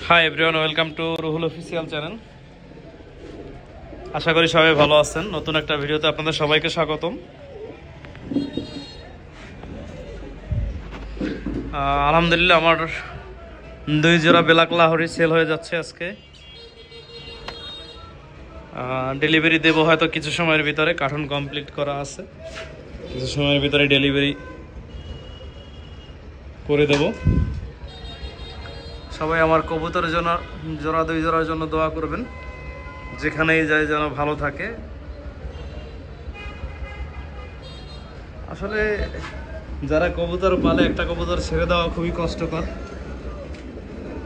High everyone, welcome to Ruhul official channel. আশা করি সবাই ভালো আছেন। নতুন একটা ভিডিওতে আপনাদের সবাইকে স্বাগতম। আলহামদুলিল্লাহ আমার 2 জোড়া ব্ল্যাক লাহোরি সেল হয়ে যাচ্ছে আজকে। ডেলিভারি দেবো হয়তো কিছু সময়ের ভিতরে, কার্টুন কমপ্লিট করা আছে, কিছু সময়ের ভিতরে ডেলিভারি করে দেব। সবাই আমার কবুতরের জন্য জোড়া 2 জোড়ার জন্য দোয়া করবেন, যেখানেই যায় যেন ভালো থাকে। আসলে যারা কবুতর পালে একটা কবুতর ছেড়ে দেওয়া খুবই কষ্টকর,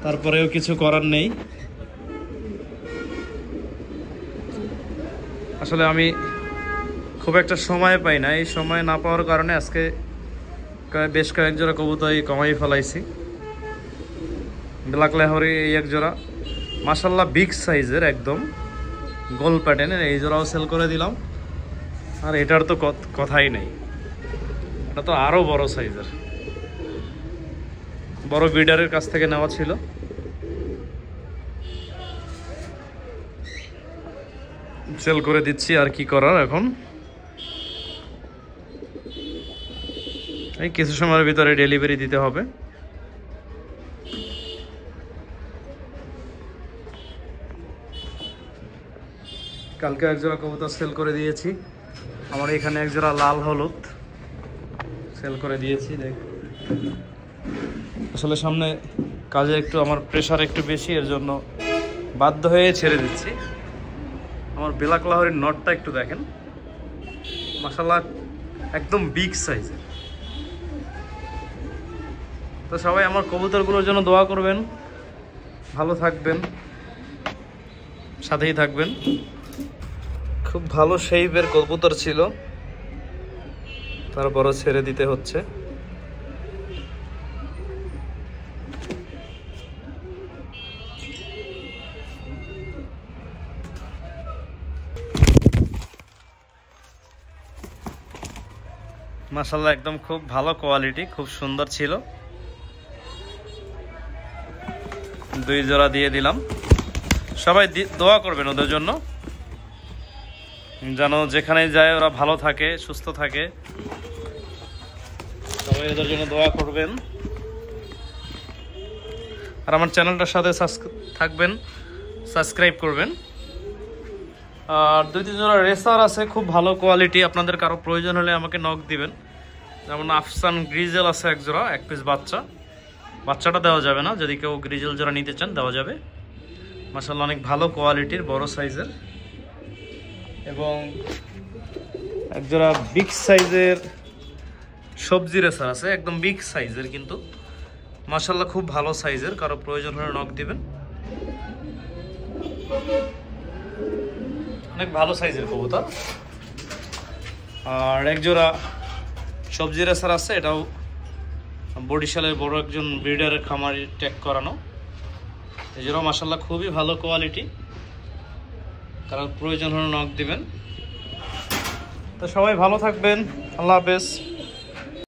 তারপরেও কিছু করার নেই। আসলে আমি খুব একটা সময় পাই না, এই সময় না পাওয়ার কারণে আজকে বেশ কয়েক জোড়া কবুতরই কমাই ফেলাইছি। ব্ল্যাক লাহোরি এই এক জোড়া মাশাল্লাহ বিগ সাইজের, একদম গোল প্যাটার্নের, এই জোড়াও সেল করে দিলাম। আর এটার তো কথাই নেই, এটা তো আরও বড় সাইজের, বড় ব্রিডারের কাছ থেকে নেওয়া ছিল। সেল করে দিচ্ছি, আর কি করার। এখন এই কিছু সময়ের ভিতরে ডেলিভারি দিতে হবে। কালকে এক জোড়া কবুতর সেল করে দিয়েছি। আমার এখানে এক জোড়া লাল হলুদ সেল করে দিয়েছি। দেখ, আসলে সামনে কাজে একটু আমার প্রেশার একটু বেশি, এর জন্য বাধ্য হয়ে ছেড়ে দিচ্ছি। আমার ব্ল্যাক লাহোরির নটটা একটু দেখেন, মাশাআল্লাহ একদম বিগ সাইজের। তো সবাই আমার কবুতরগুলোর জন্য দোয়া করবেন, ভালো থাকবেন, সাথেই থাকবেন। খুব ভালো শেপের কবুতর ছিল, তারপরও ছেড়ে দিতে হচ্ছে। মাশাআল্লাহ একদম খুব ভালো কোয়ালিটি, খুব সুন্দর ছিল। 2 জোড়া দিয়ে দিলাম। সবাই দোয়া করবেন ওদের জন্য, যেন যেখানে যায় ওরা ভালো থাকে, সুস্থ থাকে। সবাই ওদের জন্য দোয়া করবেন। আর আমার চ্যানেলটার সাথে থাকবেন, সাবস্ক্রাইব করবেন। আর 2-3 জোড়া রেসার আছে, খুব ভালো কোয়ালিটি। আপনাদের কারো প্রয়োজন হলে আমাকে নক দিবেন। যেমন আফসান গ্রিজেল আছে এক জোড়া, 1 পিস বাচ্চাটা দেওয়া যাবে না, যদি কেউ গ্রিজেল জোড়া নিতে চান দেওয়া যাবে। মাশাআল্লাহ অনেক ভালো কোয়ালিটির, বড় সাইজের। এবং এক জোড়া বিগ সাইজের সবজি রেসার আছে, একদম বিগ সাইজের, কিন্তু মাশাআল্লাহ খুব ভালো সাইজের। কারো প্রয়োজন হলে নক দিবেন। অনেক ভালো সাইজের কবুতর। আর এক জোড়া সবজি রেসার আছে, এটাও বরিশালের বড় একজন ব্রিডারের খামারে ট্যাগ করানো। এই জোড়াও মাশাআল্লাহ খুবই ভালো কোয়ালিটি, কারণ প্রয়োজন হলে নক দিবেন। তো সবাই ভালো থাকবেন, আল্লাহ হাফেজ।